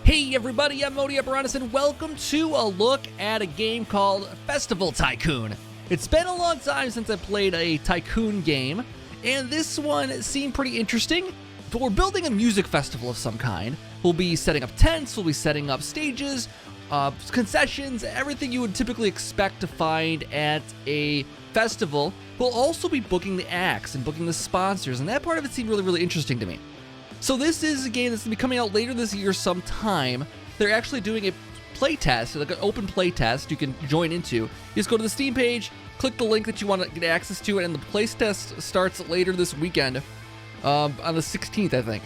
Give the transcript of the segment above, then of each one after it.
Hey everybody, I'm Modi Apparatus, and welcome to a look at a game called Festival Tycoon. It's been a long time since I played a Tycoon game, and this one seemed pretty interesting. But we're building a music festival of some kind. We'll be setting up tents, we'll be setting up stages, concessions, everything you would typically expect to find at a festival. We'll also be booking the acts and booking the sponsors, and that part of it seemed really interesting to me. So this is a game that's going to be coming out later this year sometime. They're actually doing a playtest, like an open playtest you can join into. You just go to the Steam page, click the link that you want to get access to it, and the playtest starts later this weekend, on the 16th, I think.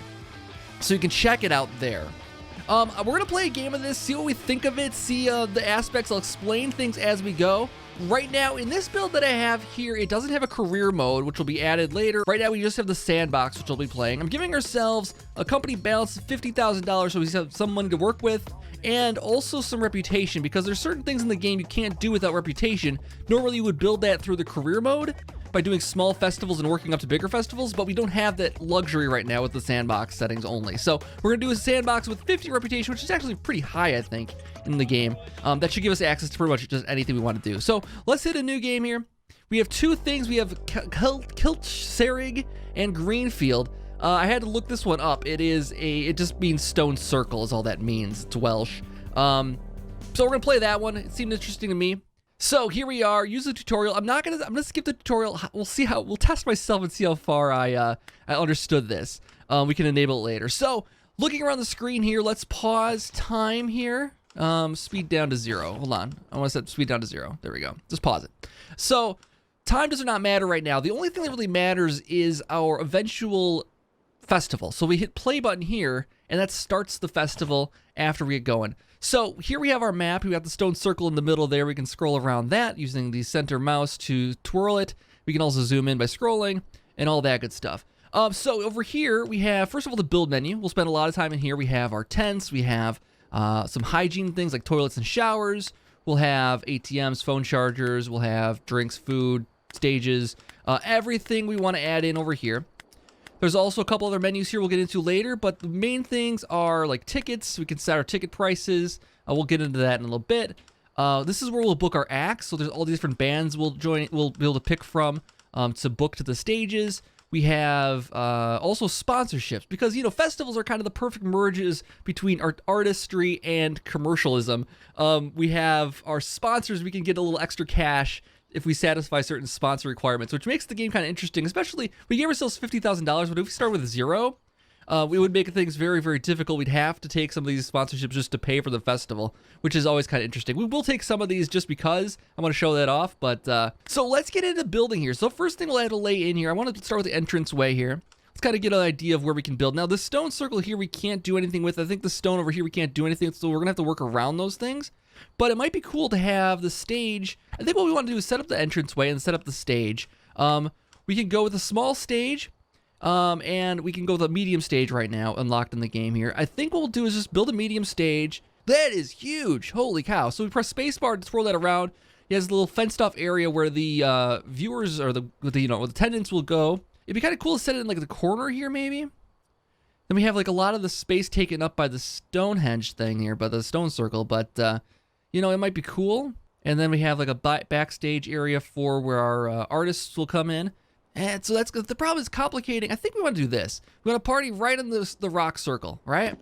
So you can check it out there. We're going to play a game of this, see what we think of it, see the aspects. I'll explain things as we go. Right now, in this build that I have here, it doesn't have a career mode, which will be added later. Right now, we just have the sandbox, which we'll be playing. I'm giving ourselves a company balance of $50,000, so we have some money to work with, and also some reputation, because there's certain things in the game you can't do without reputation. Normally, you would build that through the career mode by doing small festivals and working up to bigger festivals, but we don't have that luxury right now with the sandbox settings only. So we're gonna do a sandbox with 50 reputation, which is actually pretty high, I think, in the game. That should give us access to pretty much just anything we want to do. So let's hit a new game here. We have two things. We have Kiltserig and Greenfield. I had to look this one up. It just means stone circle is all that means. It's Welsh. So we're gonna play that one. It seemed interesting to me. So here we are. Use the tutorial. I'm gonna skip the tutorial. We'll test myself and see how far I understood this. We can enable it later. So looking around the screen here, let's pause time here. Speed down to 0. Hold on. I want to set speed down to 0. There we go. Just pause it. So time does not matter right now. The only thing that really matters is our eventual festival. So we hit play button here, and that starts the festival after we get going. So here we have our map. We got the stone circle in the middle there. We can scroll around that using the center mouse to twirl it. We can also zoom in by scrolling and all that good stuff. So over here we have, first of all, the build menu. We'll spend a lot of time in here. We have our tents. We have some hygiene things like toilets and showers. We'll have ATMs, phone chargers. We'll have drinks, food, stages, everything we want to add in over here. There's also a couple other menus here we'll get into later, but the main things are like tickets. We can set our ticket prices. We'll get into that in a little bit. This is where we'll book our acts. So there's all these different bands we'll be able to pick from to book to the stages. We have also sponsorships, because, you know, festivals are kind of the perfect merges between artistry and commercialism. We have our sponsors. We can get a little extra cash if we satisfy certain sponsor requirements, which makes the game kind of interesting, especially we gave ourselves $50,000, but if we start with 0, we would make things very difficult. We'd have to take some of these sponsorships just to pay for the festival, which is always kind of interesting. We will take some of these just because I want to show that off, but so let's get into building here. So first thing we'll have to lay in here, I want to start with the entrance way here. Let's kind of get an idea of where we can build. Now, the stone circle here we can't do anything with. I think the stone over here we can't do anything, so we're going to have to work around those things. But it might be cool to have the stage. I think what we want to do is set up the entranceway and set up the stage. We can go with a small stage, and we can go with a medium stage right now, unlocked in the game here. I think what we'll do is just build a medium stage. That is huge. Holy cow. So we press spacebar to twirl that around. It has a little fenced-off area where the viewers or the attendants will go. It'd be kind of cool to set it in like the corner here, maybe. Then we have like a lot of the space taken up by the Stonehenge thing here, by the stone circle, but you know, it might be cool. And then we have like a backstage area for where our artists will come in. And so that's the problem is complicating. I think we want to do this. We want to party right in the rock circle, right?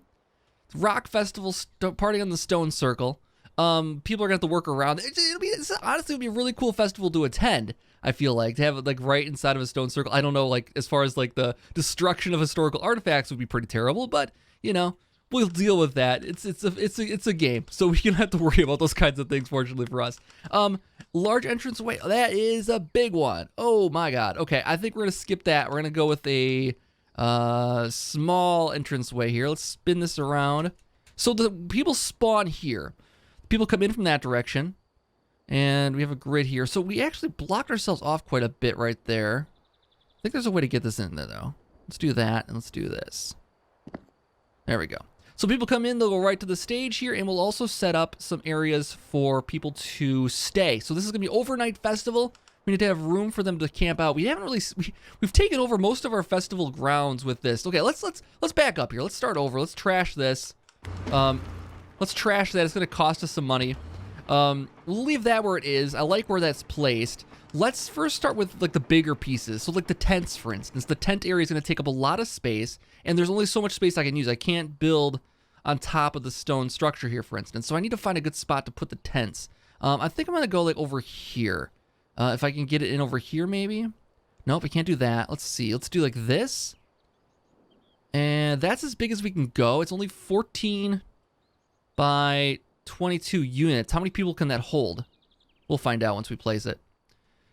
Rock festival party on the stone circle. People are gonna have to work around. Honestly, it would be a really cool festival to attend. I feel like to have it like right inside of a stone circle. I don't know, like as far as like the destruction of historical artifacts would be pretty terrible, but you know, we'll deal with that. It's a game, so we don't have to worry about those kinds of things. Fortunately for us, large entranceway. That is a big one. Oh my God. Okay, I think we're gonna skip that. We're gonna go with a small entranceway here. Let's spin this around. So the people spawn here. People come in from that direction. And we have a grid here. So we actually blocked ourselves off quite a bit right there. I think there's a way to get this in there, though. Let's do that, and let's do this. There we go. So people come in, they'll go right to the stage here, and we'll also set up some areas for people to stay. So this is going to be overnight festival. We need to have room for them to camp out. We haven't really... We've taken over most of our festival grounds with this. Okay, let's back up here. Let's start over. Let's trash this. Let's trash that. It's going to cost us some money. We'll leave that where it is. I like where that's placed. Let's first start with like the bigger pieces. So like the tents, for instance. The tent area is going to take up a lot of space, and there's only so much space I can use. I can't build on top of the stone structure here, for instance. So I need to find a good spot to put the tents. I think I'm going to go like over here. If I can get it in over here, maybe. Nope, I can't do that. Let's see. Let's do like this. And that's as big as we can go. It's only 14 by 22 units. How many people can that hold? We'll find out once we place it.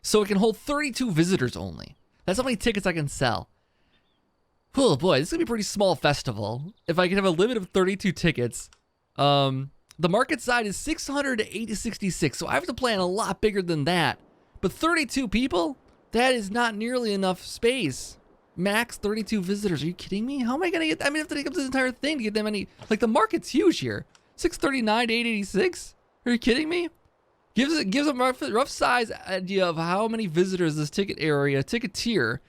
So it can hold 32 visitors only. That's how many tickets I can sell. Oh boy, this is gonna be a pretty small festival. If I can have a limit of 32 tickets. The market side is 600 to 866, so I have to plan a lot bigger than that. But 32 people? That is not nearly enough space. Max 32 visitors. Are you kidding me? How am I gonna get? I mean, I have to take up this entire thing to get that many. Like, the market's huge here. 639 to 886. Are you kidding me? Gives a rough size idea of how many visitors this ticket tier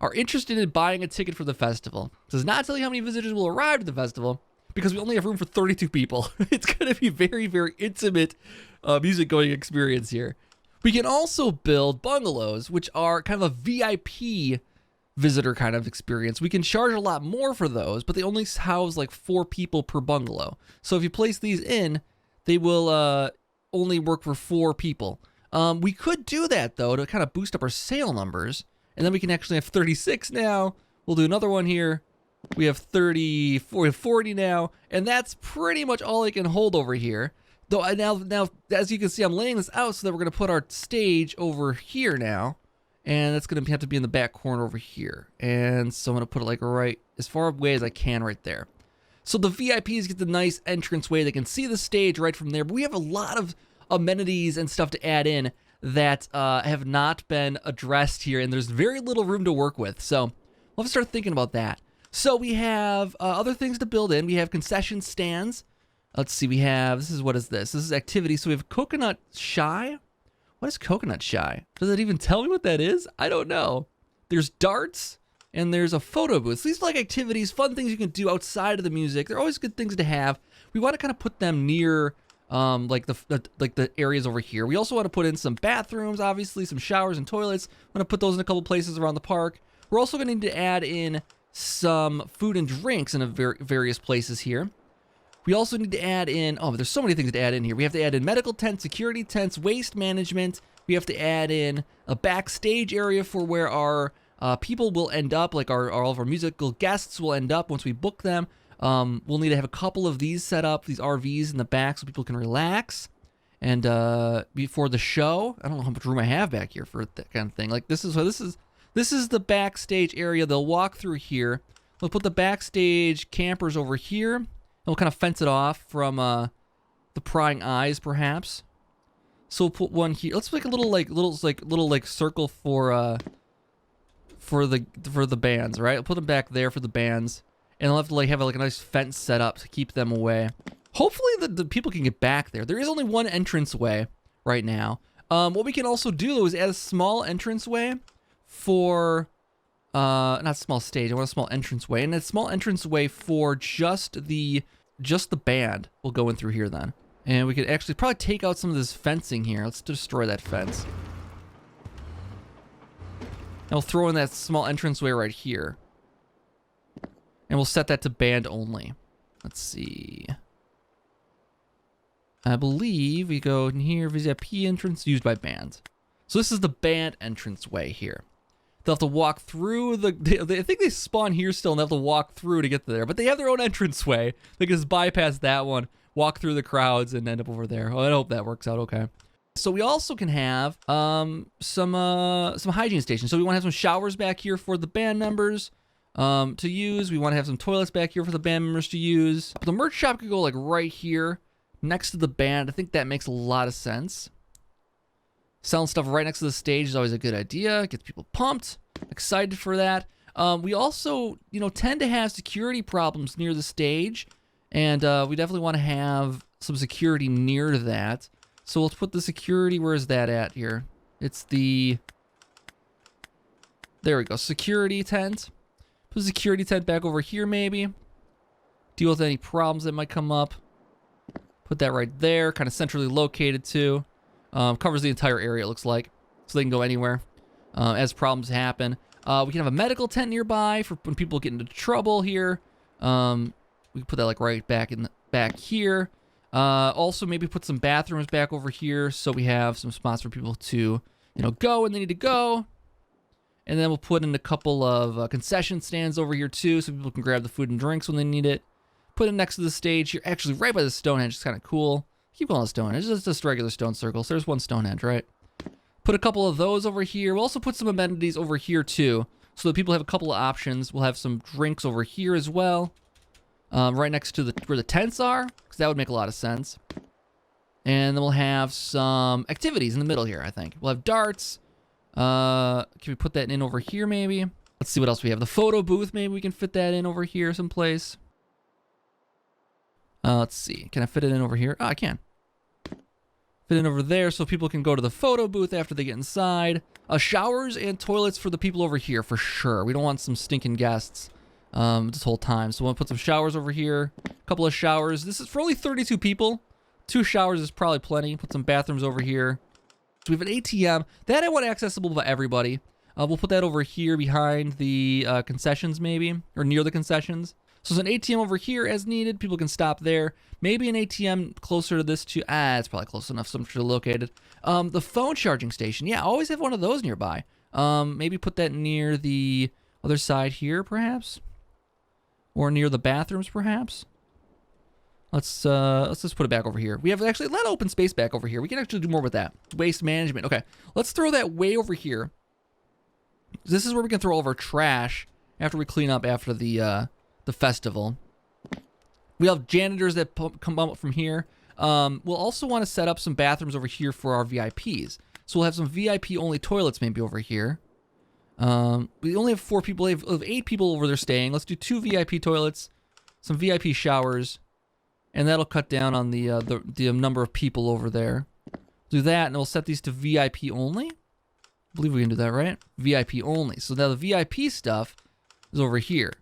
are interested in buying a ticket for the festival. Does not tell you how many visitors will arrive to the festival because we only have room for 32 people. It's gonna be very, very intimate music going experience here. We can also build bungalows, which are kind of a VIP visitor kind of experience. We can charge a lot more for those, but they only house like 4 people per bungalow. So if you place these in, they will only work for 4 people. We could do that though to kind of boost up our sale numbers, and then we can actually have 36 now. We'll do another one here. We have 30, 40 now, and that's pretty much all I can hold over here. Though now, as you can see, I'm laying this out so that we're gonna put our stage over here now. And that's gonna have to be in the back corner over here. And so I'm gonna put it like right as far away as I can right there. So the VIPs get the nice entrance way. They can see the stage right from there. But we have a lot of amenities and stuff to add in that have not been addressed here. And there's very little room to work with. So we'll have to start thinking about that. So we have other things to build in. We have concession stands. Let's see, what is this? This is activity. So we have Coconut Shy. What is Coconut Shy? Does it even tell me what that is? I don't know. There's darts and there's a photo booth. So these are like activities, fun things you can do outside of the music. They're always good things to have. We want to kind of put them near like the areas over here. We also want to put in some bathrooms, obviously, some showers and toilets. I'm going to put those in a couple places around the park. We're also going to need to add in some food and drinks in various places here. We also need to add in, there's so many things to add in here. We have to add in medical tents, security tents, waste management. We have to add in a backstage area for where our people will end up, like all of our musical guests will end up once we book them. We'll need to have a couple of these set up, these RVs in the back so people can relax. And before the show, I don't know how much room I have back here for that kind of thing. Like this is the backstage area. They'll walk through here. We'll put the backstage campers over here. And we'll kind of fence it off from the prying eyes, perhaps. So we'll put one here. Let's make a little circle for the bands, right? I'll put them back there for the bands, and I'll have to have a nice fence set up to keep them away. Hopefully the people can get back there. There is only one entrance way right now. What we can also do though is add a small entrance way for. Not small stage, I want a small entranceway. And a small entranceway for just the band will go in through here then. And we could actually probably take out some of this fencing here. Let's destroy that fence. And we'll throw in that small entranceway right here. And we'll set that to band only. Let's see. I believe we go in here, VIP entrance used by bands. So this is the band entranceway here. They'll have to walk through I think they spawn here still and they'll have to walk through to get there. But they have their own entranceway. They can just bypass that one, walk through the crowds, and end up over there. I hope that works out okay. So we also can have some hygiene stations. So we want to have some showers back here for the band members to use. We want to have some toilets back here for the band members to use. The merch shop could go like right here next to the band. I think that makes a lot of sense. Selling stuff right next to the stage is always a good idea. Gets people pumped, excited for that. We also, tend to have security problems near the stage, and we definitely want to have some security near to that. So let's put the security. Where is that at here? It's there we go. Security tent. Put the security tent back over here, maybe. deal with any problems that might come up. Put that right there, kind of centrally located too. Covers the entire area, it looks like, so they can go anywhere as problems happen. We can have a medical tent nearby for when people get into trouble here. We can put that like right back here. Also, maybe put some bathrooms back over here so we have some spots for people to, go when they need to go. And then we'll put in a couple of concession stands over here too, so people can grab the food and drinks when they need it. Put it next to the stage here, actually right by the Stonehenge. It's kind of cool. Keep calling it Stonehenge. It's just a regular stone circle. So there's one Stonehenge, right? Put a couple of those over here. We'll also put some amenities over here too, so that people have a couple of options. We'll have some drinks over here as well, right next to where the tents are, because that would make a lot of sense. And then we'll have some activities in the middle here, I think. We'll have darts. Can we put that in over here maybe? Let's see what else we have. The photo booth, maybe we can fit that in over here someplace. Let's see. Can I fit it in over here? Oh, I can. Fit it over there so people can go to the photo booth after they get inside. Showers and toilets for the people over here for sure. We don't want some stinking guests this whole time. So we'll put some showers over here. A couple of showers. This is for only 32 people. 2 showers is probably plenty. Put some bathrooms over here. So we have an ATM. That I want accessible by everybody. We'll put that over here behind the concessions maybe, or near the concessions. So there's an ATM over here as needed. People can stop there. Maybe an ATM closer to this too. It's probably close enough. Centrally located. The phone charging station. Yeah, always have one of those nearby. Maybe put that near the other side here, perhaps, or near the bathrooms, perhaps. Let's just put it back over here. We have actually a lot of open space back over here. We can actually do more with that. Waste management. Okay, let's throw that way over here. This is where we can throw all of our trash after we clean up after the festival. We have janitors that come up from here. We'll also want to set up some bathrooms over here for our VIPs. So we'll have some VIP only toilets maybe over here. We only have 4 people. We have 8 people over there staying. Let's do 2 VIP toilets, some VIP showers, and that'll cut down on the number of people over there. Do that, and we'll set these to VIP only. I believe we can do that, right? VIP only. So now the VIP stuff is over here.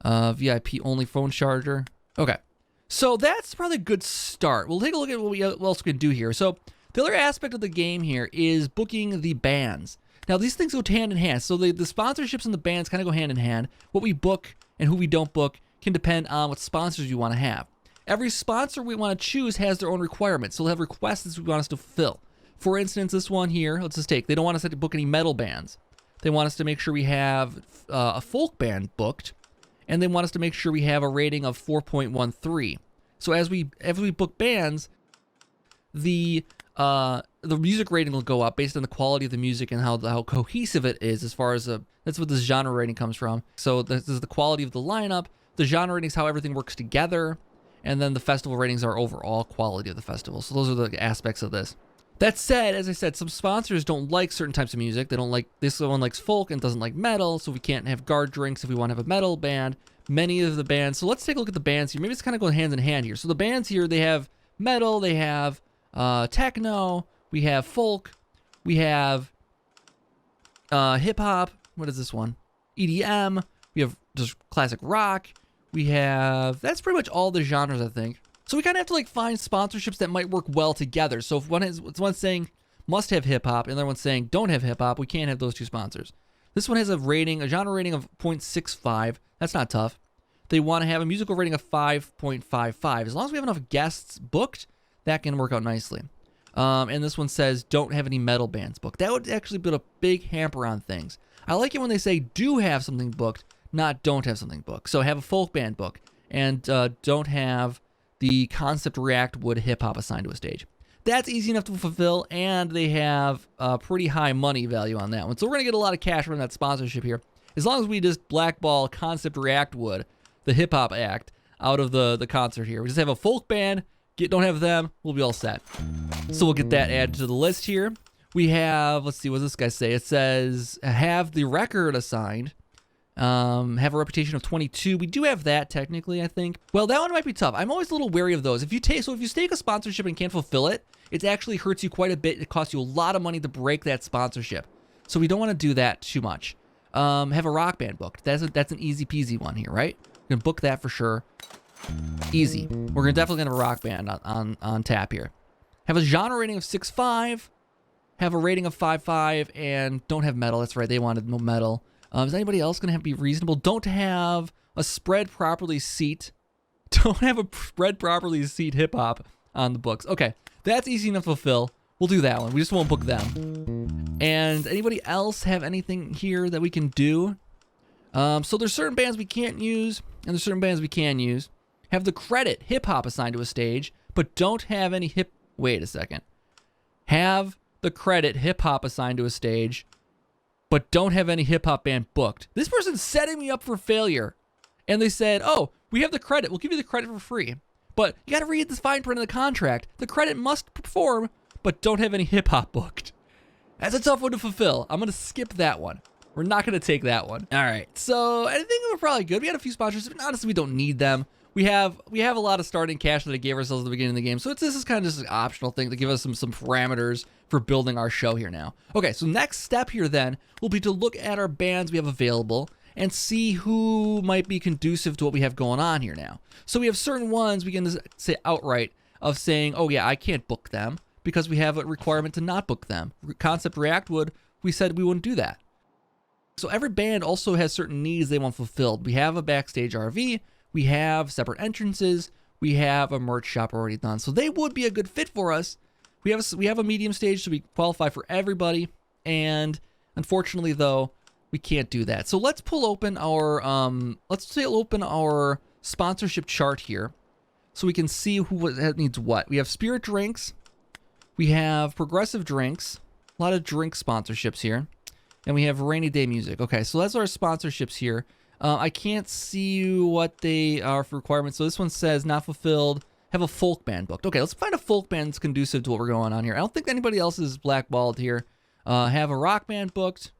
VIP only phone charger. Okay. So that's probably a good start. We'll take a look at what else we can do here. So the other aspect of the game here is booking the bands. Now these things go hand in hand. So the sponsorships and the bands kind of go hand in hand. What we book and who we don't book can depend on what sponsors you want to have. Every sponsor we want to choose has their own requirements. So they'll have requests that we want us to fulfill. For instance, this one here, let's just take, they don't want us to book any metal bands. They want us to make sure we have a folk band booked, and they want us to make sure we have a rating of 4.13. So as we book bands, the music rating will go up based on the quality of the music and how cohesive it is, as far as that's what this genre rating comes from. So this is the quality of the lineup. The genre rating is how everything works together, and then the festival ratings are overall quality of the festival. So those are the aspects of this. That said, as I said, some sponsors don't like certain types of music. They don't like, this one likes folk and doesn't like metal, so we can't have guard drinks if we want to have a metal band. Many of the bands, so let's take a look at the bands here. Maybe it's kind of going hand in hand here. So the bands here, they have metal, they have techno, we have folk, we have hip hop. What is this one? EDM. We have just classic rock. We have, that's pretty much all the genres, I think. So we kind of have to like find sponsorships that might work well together. So if one's saying must have hip hop and the other one's saying don't have hip hop, we can't have those 2 sponsors. This one has a genre rating of 0.65. That's not tough. They want to have a musical rating of 5.55. As long as we have enough guests booked, that can work out nicely. And this one says don't have any metal bands booked. That would actually put a big hamper on things. I like it when they say do have something booked, not don't have something booked. So have a folk band book and don't have the Concept React Wood hip hop assigned to a stage. That's easy enough to fulfill, and they have a pretty high money value on that one. So we're going to get a lot of cash from that sponsorship here. As long as we just blackball Concept React Wood, the hip hop act, out of the concert here. We just have a folk band, don't have them, we'll be all set. So we'll get that added to the list here. We have, let's see, what does this guy say? It says, have the record assigned. Have a reputation of 22. We do have that technically, I think. Well, that one might be tough. I'm always a little wary of those. If you take a sponsorship and can't fulfill it, it actually hurts you quite a bit. It costs you a lot of money to break that sponsorship. So we don't want to do that too much. Have a rock band booked. That's an easy peasy one here, right? You can book that for sure. Easy. We're definitely gonna have a rock band on tap here. Have a genre rating of 6.5. Have a rating of 5.5, and don't have metal. That's right, they wanted no metal. Is anybody else gonna have to be reasonable? Don't have a spread properly seat. Don't have a spread properly seat hip hop on the books. Okay, that's easy enough to fulfill. We'll do that one. We just won't book them. And anybody else have anything here that we can do? So there's certain bands we can't use, and there's certain bands we can use. Have the credit hip hop assigned to a stage, but don't have any hip. Wait a second. Have the credit hip hop assigned to a stage, but don't have any hip hop band booked. This person's setting me up for failure. And they said, oh, we have the credit. We'll give you the credit for free. But you got to read this fine print of the contract. The credit must perform, but don't have any hip hop booked. That's a tough one to fulfill. I'm going to skip that one. We're not going to take that one. All right. So I think we're probably good. We had a few sponsors, but honestly, we don't need them. We have a lot of starting cash that I gave ourselves at the beginning of the game. So this is kind of just an optional thing to give us some parameters for building our show here now. Okay, so next step here then will be to look at our bands we have available and see who might be conducive to what we have going on here now. So we have certain ones we can say outright of saying, oh yeah, I can't book them because we have a requirement to not book them. Concept React would, we said we wouldn't do that. So every band also has certain needs they want fulfilled. We have a backstage RV, we have separate entrances, we have a merch shop already done. So they would be a good fit for us. We have a medium stage, so we qualify for everybody. And unfortunately, though, we can't do that. So let's pull open our our sponsorship chart here, so we can see who needs what. We have spirit drinks, we have progressive drinks, a lot of drink sponsorships here, and we have rainy day music. Okay, so that's our sponsorships here. I can't see what they are for requirements. So this one says not fulfilled. Have a folk band booked. Okay, let's find a folk band that's conducive to what we're going on here. I don't think anybody else is blackballed here. Have a rock band booked,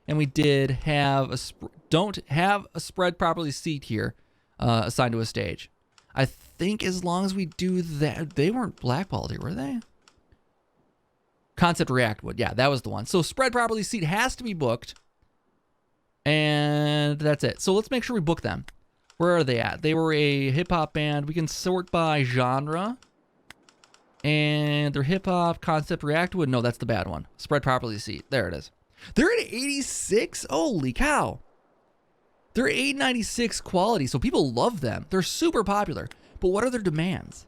and we did have don't have a spread properly seat here assigned to a stage. I think as long as we do that, they weren't blackballed here, were they? Concept React would, yeah, that was the one. So spread properly seat has to be booked. And that's it. So let's make sure we book them. Where are they at? They were a hip-hop band. We can sort by genre. And they're hip-hop, Concept React would. No, that's the bad one. Spread properly seat. There it is. They're at 86? Holy cow. They're 896 quality, so people love them. They're super popular. But what are their demands?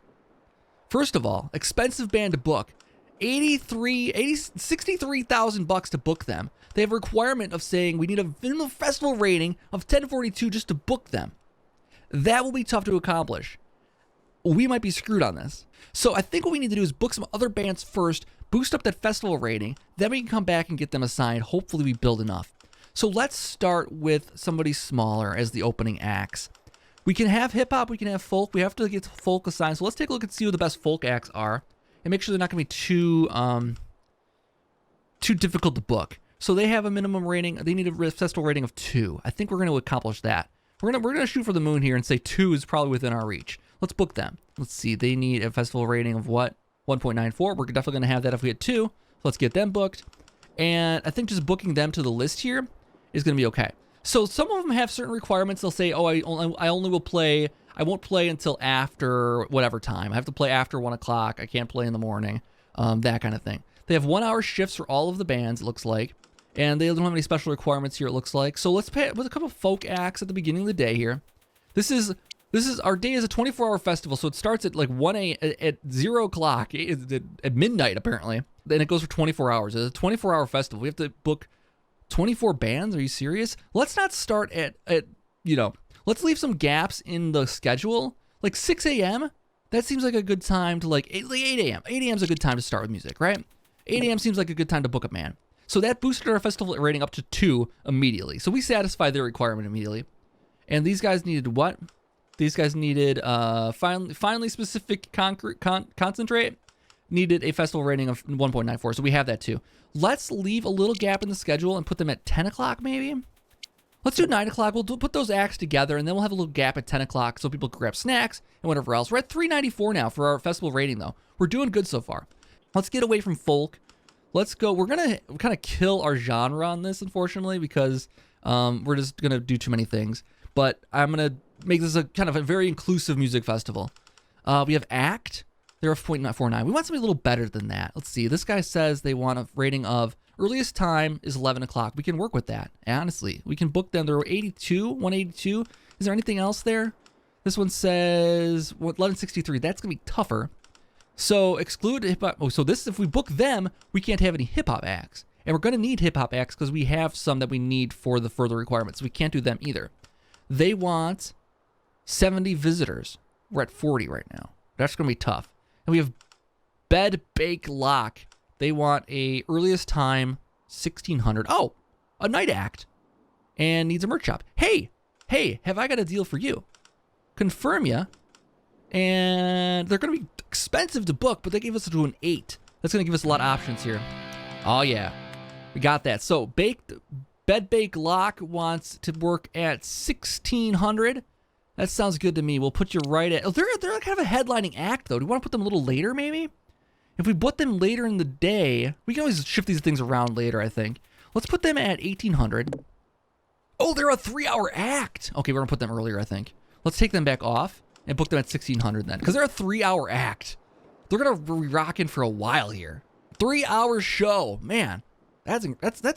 First of all, expensive band to book. $63,000 to book them. They have a requirement of saying we need a minimum festival rating of 1042 just to book them. That will be tough to accomplish. We might be screwed on this. So I think what we need to do is book some other bands first, boost up that festival rating, then we can come back and get them assigned. Hopefully we build enough. So let's start with somebody smaller as the opening acts. We can have hip hop, we can have folk. We have to get folk assigned. So let's take a look and see who the best folk acts are and make sure they're not going to be too difficult to book. So they have a minimum rating. They need a festival rating of 2. I think we're going to accomplish that. We're gonna shoot for the moon here and say 2 is probably within our reach. Let's book them. Let's see. They need a festival rating of what? 1.94. We're definitely going to have that if we get 2. So let's get them booked. And I think just booking them to the list here is going to be okay. So some of them have certain requirements. They'll say, oh, I only will play. I won't play until after whatever time. I have to play after 1 o'clock. I can't play in the morning. That kind of thing. They have 1-hour shifts for all of the bands, it looks like. And they don't have any special requirements here, it looks like. So let's pay with a couple of folk acts at the beginning of the day here. This is our day is a 24-hour festival, so it starts at like 0 o'clock at midnight apparently. Then it goes for 24 hours. It's a 24-hour festival. We have to book 24 bands. Are you serious? Let's not start at let's leave some gaps in the schedule. Like 6 a.m. That seems like a good time to 8 a.m. 8 a.m. is a good time to start with music, right? 8 a.m. seems like a good time to book a band. So that boosted our festival rating up to 2 immediately. So we satisfied their requirement immediately. And these guys needed what? These guys needed finally specific concentrate. Needed a festival rating of 1.94. So we have that too. Let's leave a little gap in the schedule and put them at 10 o'clock maybe. Let's do 9 o'clock. We'll put those acts together and then we'll have a little gap at 10 o'clock so people can grab snacks and whatever else. We're at 394 now for our festival rating though. We're doing good so far. Let's get away from folk. Let's go. We're going to kind of kill our genre on this, unfortunately, because we're just going to do too many things. But I'm going to make this a kind of a very inclusive music festival. We have ACT. They're a 0.49. We want something a little better than that. Let's see. This guy says they want a rating of earliest time is 11 o'clock. We can work with that, honestly. We can book them. They're 82, 182. Is there anything else there? This one says 1163. That's going to be tougher. So exclude hip-hop. Oh, so this, if we book them, we can't have any hip-hop acts. And we're going to need hip-hop acts because we have some that we need for the further requirements. We can't do them either. They want 70 visitors. We're at 40 right now. That's going to be tough. And we have Bed, Bake, Lock. They want a earliest time 1600. Oh, a night act. And needs a merch shop. Hey, have I got a deal for you? Confirm ya. And they're going to be expensive to book, but they gave us to an 8. That's going to give us a lot of options here. Oh, yeah. We got that. So, Bed, Bake, Lock wants to work at 1600. That sounds good to me. We'll put you right at... Oh, they're kind of a headlining act, though. Do you want to put them a little later, maybe? If we put them later in the day, we can always shift these things around later, I think. Let's put them at 1800. Oh, they're a 3-hour act. Okay, we're going to put them earlier, I think. Let's take them back off and book them at 1600 then, because they're a 3-hour act. They're going to be rocking for a while here. 3-hour show. Man, that's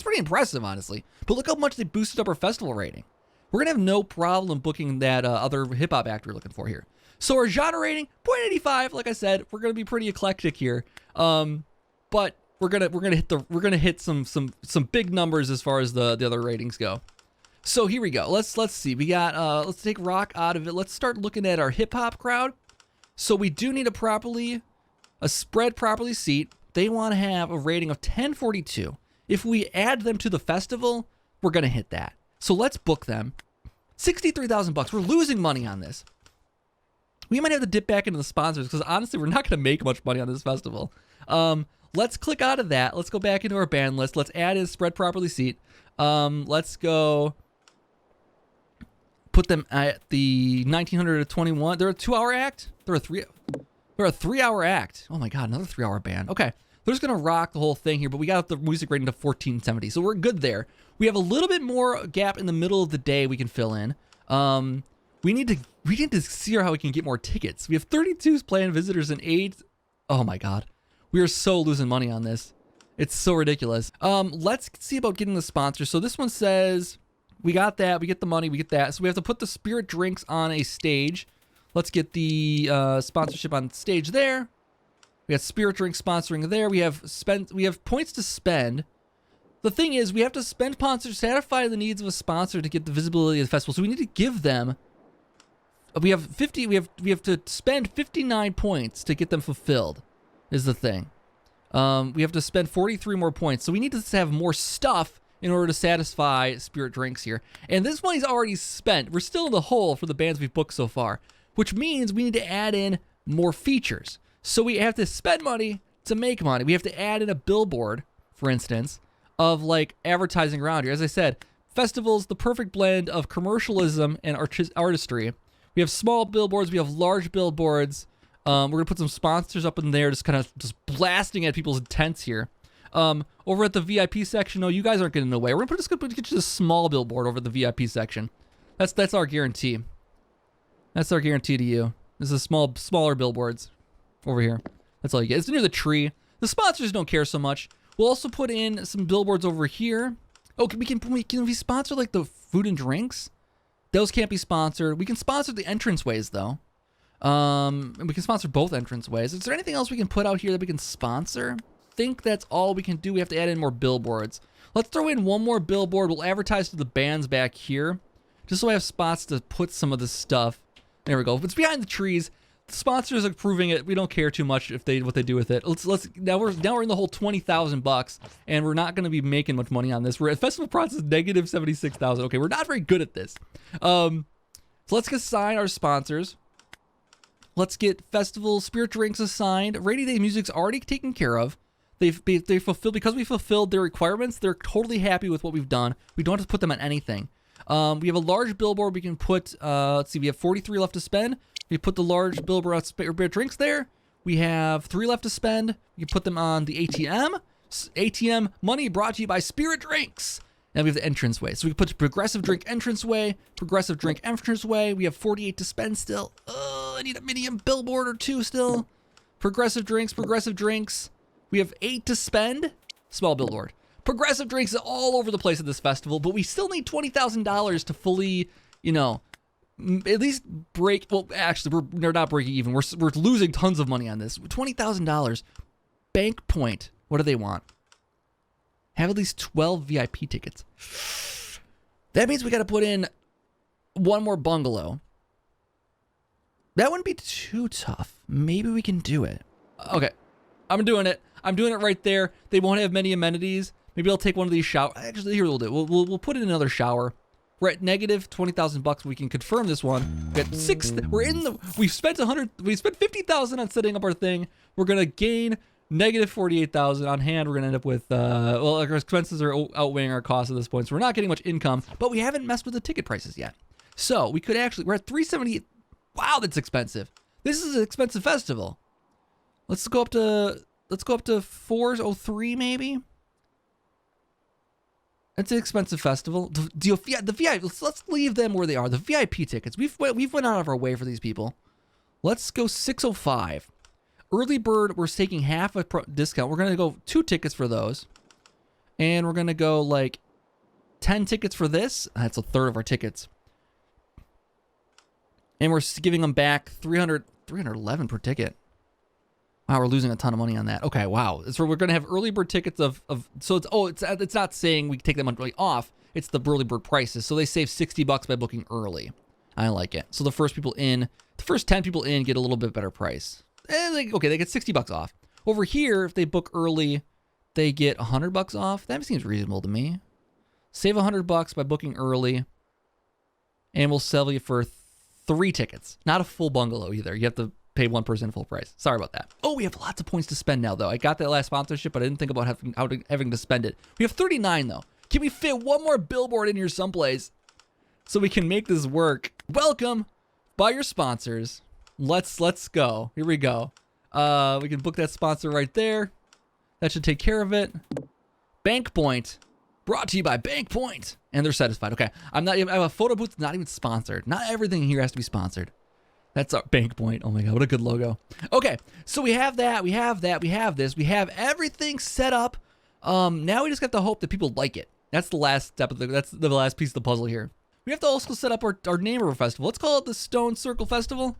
pretty impressive, honestly. But look how much they boosted up our festival rating. We're going to have no problem booking that other hip-hop act we're looking for here. So our genre rating, 0.85. Like I said, we're going to be pretty eclectic here. But we're gonna hit some big numbers as far as the other ratings go. So here we go. Let's see. We got let's take rock out of it. Let's start looking at our hip-hop crowd. So we do need a spread properly seat. They want to have a rating of 1042. If we add them to the festival, we're going to hit that. So let's book them. 63,000 bucks. We're losing money on this. We might have to dip back into the sponsors because honestly, we're not going to make much money on this festival. Let's click out of that. Let's go back into our band list. Let's add in spread properly seat. Let's go put them at the 1900 to 21. They're a 2-hour act. They're a 3-hour act. Oh my God, another 3-hour band. Okay. They're just going to rock the whole thing here, but we got the music rating to 1470. So we're good there. We have a little bit more gap in the middle of the day we can fill in. We need to see how we can get more tickets. We have 32 planned visitors and 8. Oh my God. We are so losing money on this. It's so ridiculous. Let's see about getting the sponsors. So this one says we got that. We get the money. We get that. So we have to put the spirit drinks on a stage. Let's get the sponsorship on stage there. We got Spirit Drink sponsoring there. We have points to spend. The thing is, we have to spend points to satisfy the needs of a sponsor to get the visibility of the festival. So we need to give them. We have to spend 59 points to get them fulfilled. Is the thing. We have to spend 43 more points. So we need to have more stuff in order to satisfy Spirit Drinks here. And this money's already spent. We're still in the hole for the bands we've booked so far, which means we need to add in more features. So we have to spend money to make money. We have to add in a billboard, for instance, of like advertising around here. As I said, festivals, the perfect blend of commercialism and artistry. We have small billboards. We have large billboards. We're going to put some sponsors up in there, just blasting at people's tents here. Over at the VIP section, no, you guys aren't getting in the way. We're going to get you a small billboard over at the VIP section. That's our guarantee. That's our guarantee to you. This is smaller billboards over here. That's all you get. It's near the tree. The sponsors don't care so much. We'll also put in some billboards over here. Oh, can we sponsor like the food and drinks? Those can't be sponsored. We can sponsor the entranceways though. And we can sponsor both entranceways. Is there anything else we can put out here that we can sponsor? I think that's all we can do. We have to add in more billboards. Let's throw in one more billboard. We'll advertise to the bands back here, just so I have spots to put some of this stuff. There we go. If it's behind the trees, the sponsors are approving it. We don't care too much what they do with it. Now we're in the whole 20,000 bucks, and we're not going to be making much money on this. We're at festival process negative 76,000. Okay, we're not very good at this. So let's assign our sponsors. Let's get festival spirit drinks assigned. Rainy Day Music's already taken care of. They fulfilled, because we fulfilled their requirements. They're totally happy with what we've done. We don't have to put them on anything. We have a large billboard we can put. Let's see, we have 43 left to spend. We put the large billboard on spirit drinks there. We have 3 left to spend. We can put them on the ATM. ATM money brought to you by Spirit Drinks. Now we have the entranceway. So we put progressive drink entranceway, progressive drink entranceway. We have 48 to spend still. I need a medium billboard or 2 still. Progressive drinks. We have 8 to spend. Small billboard. Progressive drinks all over the place at this festival, but we still need $20,000 to fully, you know, at least break. Well, actually, we're not breaking even. We're losing tons of money on this. $20,000. Bank point. What do they want? Have at least 12 VIP tickets. That means we got to put in 1 more bungalow. That wouldn't be too tough. Maybe we can do it. Okay, I'm doing it. I'm doing it right there. They won't have many amenities. Maybe I'll take one of these showers. Actually, here we'll do it. We'll put in another shower. We're at negative $20,000. We can confirm this one. We got 6. We're in the. We spent 100. We spent 50,000 on setting up our thing. We're gonna gain negative 48,000 on hand. We're gonna end up with. Well, our expenses are outweighing our costs at this point, so we're not getting much income. But we haven't messed with the ticket prices yet. So we could actually. We're at 370. Wow, that's expensive. This is an expensive festival. Let's go up to 403 maybe. It's an expensive festival. The VIP. Let's leave them where they are. The VIP tickets. We've went out of our way for these people. Let's go 605. Early bird. We're taking half a discount. We're gonna go 2 tickets for those, and we're gonna go like 10 tickets for this. That's a third of our tickets. And we're giving them back 311 per ticket. Wow, we're losing a ton of money on that. Okay, wow. So we're going to have early bird tickets so it's not saying we take them really off. It's the early bird prices. So they save $60 by booking early. I like it. So the first 10 people in get a little bit better price. And they get $60 off. Over here, if they book early, they get $100 off. That seems reasonable to me. Save $100 by booking early. And we'll sell you for 3 tickets. Not a full bungalow either. You have to pay 1 person full price. Sorry about that. Oh, we have lots of points to spend now, though. I got that last sponsorship, but I didn't think about having to spend it. We have 39, though. Can we fit 1 more billboard in here someplace so we can make this work? Welcome. Buy your sponsors. Let's go. Here we go. We can book that sponsor right there. That should take care of it. Bank Point. Brought to you by Bank Point. And they're satisfied. Okay. I have a photo booth not even sponsored. Not everything here has to be sponsored. That's our Bank Point. Oh my God, what a good logo. Okay, so we have that. We have this. We have everything set up. Now we just have to hope that people like it. That's the last step that's the last piece of the puzzle here. We have to also set up our name of our festival. Let's call it the Stone Circle Festival.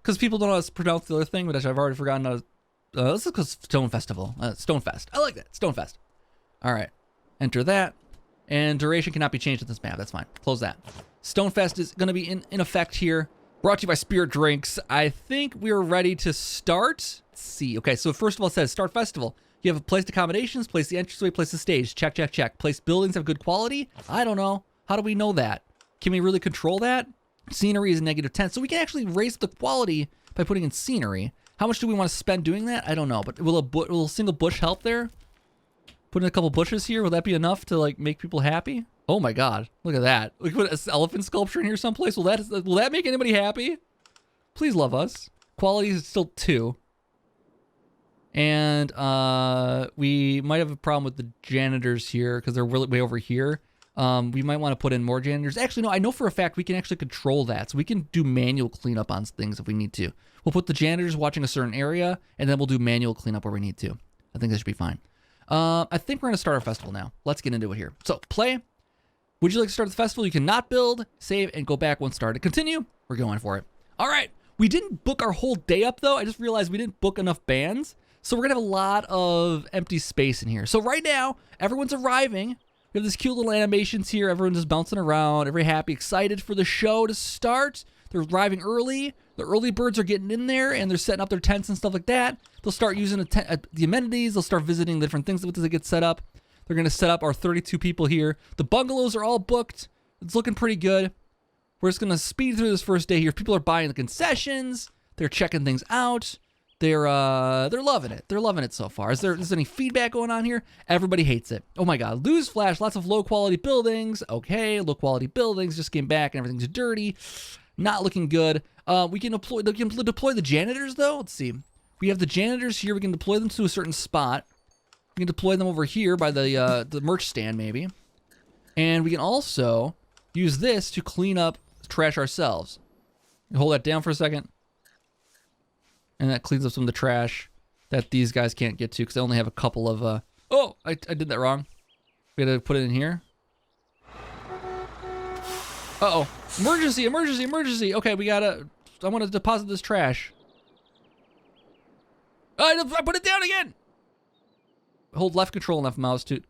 Because people don't know how to pronounce the other thing, but actually I've already forgotten how to. Let's just call it Stone Festival. Stone Fest. I like that. Stone Fest. All right. Enter that. And duration cannot be changed at this map. That's fine. Close that. Stone Fest is going to be in effect here. Brought to you by Spirit Drinks. I think we're ready to start. Let's see. Okay, so first of all, it says start festival. You have placed accommodations, place the entranceway, place the stage. Check, check, check. Place buildings have good quality. I don't know. How do we know that? Can we really control that? Scenery is -10. So we can actually raise the quality by putting in scenery. How much do we want to spend doing that? I don't know. But will a single bush help there? Put in a couple bushes here. Will that be enough to like make people happy? Oh my God, look at that. We can put an elephant sculpture in here someplace. Will that make anybody happy? Please love us. Quality is still 2. And we might have a problem with the janitors here because they're really way over here. We might want to put in more janitors. Actually, no, I know for a fact we can actually control that. So we can do manual cleanup on things if we need to. We'll put the janitors watching a certain area and then we'll do manual cleanup where we need to. I think that should be fine. I think we're going to start our festival now. Let's get into it here. So play. Would you like to start the festival? You can not build, save, and go back once started. Continue. We're going for it. All right. We didn't book our whole day up, though. I just realized we didn't book enough bands. So we're going to have a lot of empty space in here. So right now, everyone's arriving. We have these cute little animations here. Everyone's just bouncing around. Everybody happy, excited for the show to start. They're arriving early. The early birds are getting in there, and they're setting up their tents and stuff like that. They'll start using the amenities. They'll start visiting the different things that they get set up. They're going to set up our 32 people here. The bungalows are all booked. It's looking pretty good. We're just going to speed through this first day here. People are buying the concessions. They're checking things out. They're loving it. They're loving it so far. Is there any feedback going on here? Everybody hates it. Oh my God. Lose flash. Lots of low quality buildings. Okay. Low quality buildings just came back and everything's dirty. Not looking good. We can deploy the janitors though. Let's see. We have the janitors here. We can deploy them to a certain spot. We can deploy them over here by the merch stand, maybe. And we can also use this to clean up trash ourselves. Hold that down for a second. And that cleans up some of the trash that these guys can't get to because they only have a couple of... Oh, I did that wrong. We gotta put it in here. Uh-oh. Emergency, emergency, emergency. Okay, I want to deposit this trash. I put it down again. Hold left control and left mouse to...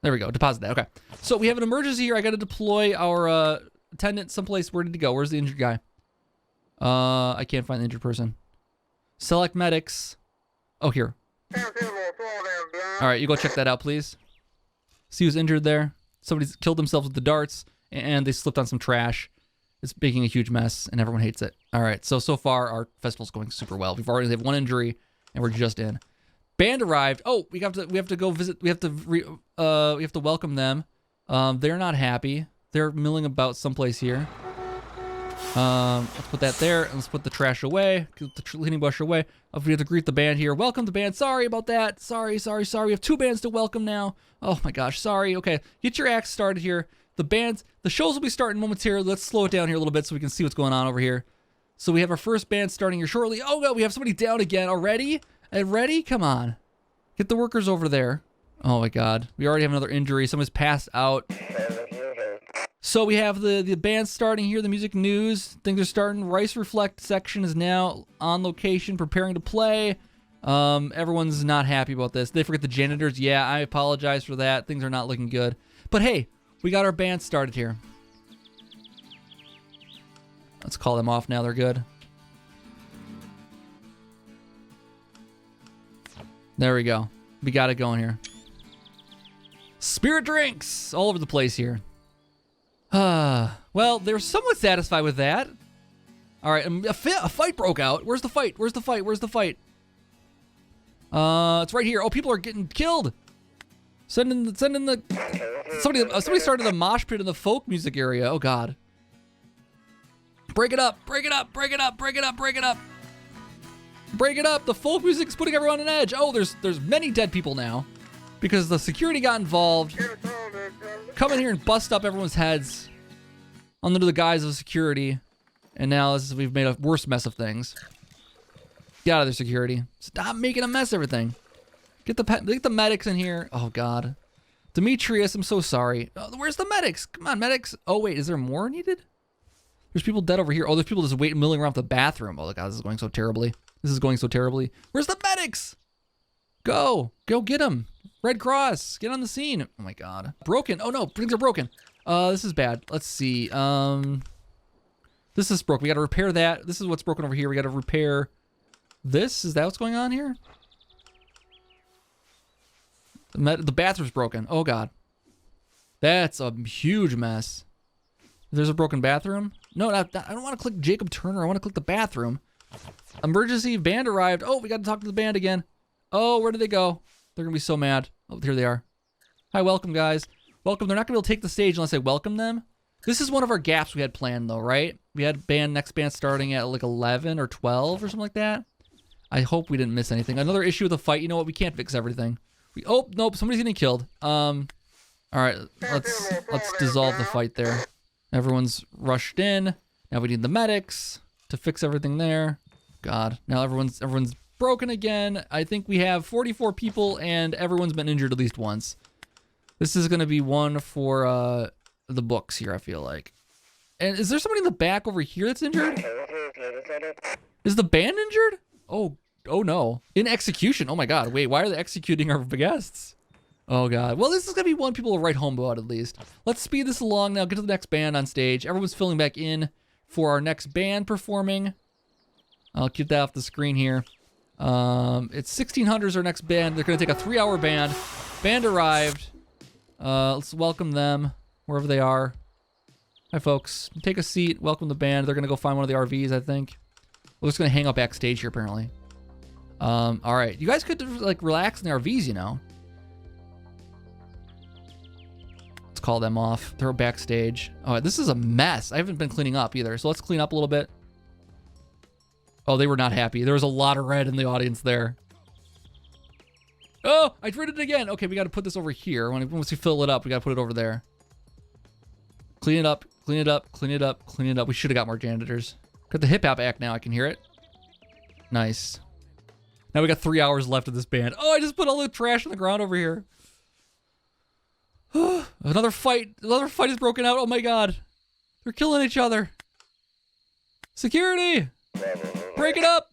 There we go, deposit that, okay. So we have an emergency here. I gotta deploy our attendant someplace. Where did he go? Where's the injured guy? I can't find the injured person. Select medics. Oh, here. All right, you go check that out, please. See who's injured there. Somebody's killed themselves with the darts, and they slipped on some trash. It's making a huge mess, and everyone hates it. All right, so far, our festival's going super well. We have one injury, and we're just in. Band arrived. Oh, we have to go visit. We have to welcome them. They're not happy. They're milling about someplace here. Let's put that there, and let's put the trash away. Get the cleaning brush away. We have to greet the band here. Welcome the band. Sorry about that. Sorry. We have 2 bands to welcome now. Oh my gosh, sorry. Okay, get your acts started here. The shows will be starting momentarily. Let's slow it down here a little bit so we can see what's going on over here. So we have our first band starting here shortly. Oh no, we have somebody down again already. Ready? Come on. Get the workers over there. Oh my god. We already have another injury. Someone's passed out. So we have the band starting here, the music news. Things are starting. Rice Reflect section is now on location, preparing to play. Everyone's not happy about this. They forget the janitors. Yeah, I apologize for that. Things are not looking good. But hey, we got our band started here. Let's call them off now. They're good. There we go. We got it going here. Spirit drinks all over the place here. Well, they're somewhat satisfied with that. All right, a fight broke out. Where's the fight? Where's the fight? Where's the fight? It's right here. Oh, people are getting killed. Send in the. Somebody started a mosh pit in the folk music area. Oh God. Break it up. Break it up. Break it up. Break it up. Break it up. Break it up. The folk music's putting everyone on edge. Oh, there's many dead people now because the security got involved. Come in here and bust up everyone's heads under the guise of security. And now we've made a worse mess of things. Get out of there, security. Stop making a mess of everything. Get the medics in here. Oh, God. Demetrius, I'm so sorry. Oh, where's the medics? Come on, medics. Oh, wait, is there more needed? There's people dead over here. Oh, there's people just milling around the bathroom. Oh, God, this is going so terribly. This is going so terribly. Where's the medics? Go get them. Red Cross, get on the scene. Oh my God. Broken. Oh no, things are broken. This is bad. Let's see. This is broken. We gotta repair that. This is what's broken over here. We gotta repair this. Is that what's going on here? The bathroom's broken. Oh God. That's a huge mess. There's a broken bathroom. No, I don't want to click Jacob Turner. I want to click the bathroom. Emergency band arrived. Oh, we got to talk to the band again. Oh, where did they go? They're going to be so mad. Oh, here they are. Hi, welcome, guys. Welcome. They're not going to be able to take the stage unless I welcome them. This is one of our gaps we had planned, though, right? We had next band starting at like 11 or 12 or something like that. I hope we didn't miss anything. Another issue with the fight. You know what? We can't fix everything. Oh, nope. Somebody's getting killed. All right. Let's dissolve the fight there. Everyone's rushed in. Now we need the medics to fix everything there. God. Now everyone's broken again. I think we have 44 people and everyone's been injured at least once. This is going to be one for the books here, I feel like. And is there somebody in the back over here that's injured? Is the band injured? Oh no. In execution. Oh my God. Wait, why are they executing our guests? Oh God. Well, this is going to be one people will write home about at least. Let's speed this along now. Get to the next band on stage. Everyone's filling back in for our next band performing. I'll keep that off the screen here. It's 1600 is our next band. They're going to take a 3-hour band. Band arrived. Let's welcome them wherever they are. Hi, folks. Take a seat. Welcome the band. They're going to go find one of the RVs, I think. We're just going to hang out backstage here, apparently. All right. You guys could, like, relax in the RVs, you know. Let's call them off. Throw backstage. Oh, this is a mess. I haven't been cleaning up either, so let's clean up a little bit. Oh, they were not happy. There was a lot of red in the audience there. Oh, I did it again. Okay, we got to put this over here. Once we fill it up, we got to put it over there. Clean it up, clean it up, clean it up, clean it up. We should have got more janitors. Got the hip hop act now, I can hear it. Nice. Now we got 3 hours left of this band. Oh, I just put all the trash on the ground over here. Another fight is broken out. Oh my god. They're killing each other. Security! Break it up!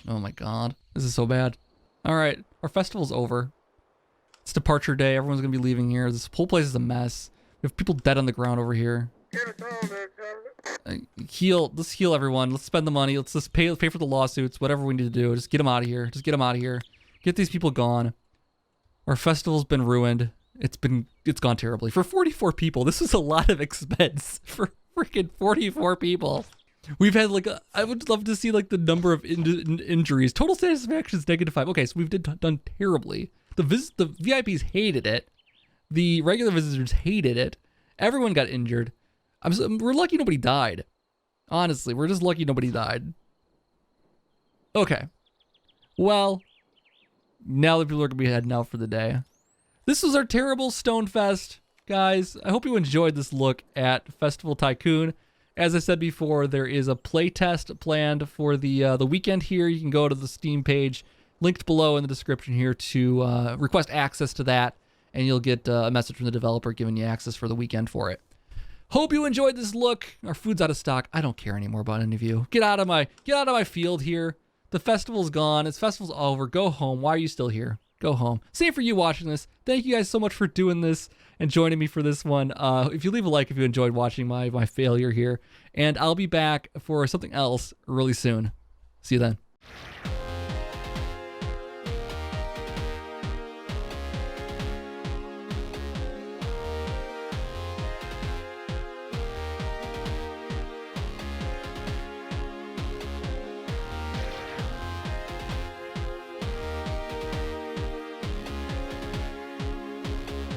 Oh my god. This is so bad. Alright, our festival's over. It's departure day. Everyone's gonna be leaving here. This whole place is a mess. We have people dead on the ground over here. Let's heal everyone. Let's spend the money. Let's just pay for the lawsuits. Whatever we need to do. Just get them out of here. Just get them out of here. Get these people gone. Our festival's been ruined. It's gone terribly. For 44 people, this is a lot of expense for freaking 44 people. We've had like I would love to see like the number of injuries. Total satisfaction is -5. Okay, so we've done terribly. The VIPs hated it. The regular visitors hated it. Everyone got injured. We're lucky nobody died. Honestly, we're just lucky nobody died. Okay. Well, now the people are gonna be heading out for the day. This was our terrible Stonefest, guys. I hope you enjoyed this look at Festival Tycoon. As I said before, there is a playtest planned for the weekend here. You can go to the Steam page, linked below in the description here, to request access to that, and you'll get a message from the developer giving you access for the weekend for it. Hope you enjoyed this look. Our food's out of stock. I don't care anymore about any of you. Get out of my field here. The festival's gone. This festival's over. Go home. Why are you still here? Go home. Same for you watching this. Thank you guys so much for doing this and joining me for this one. If you leave a like if you enjoyed watching my failure here, and I'll be back for something else really soon. See you then.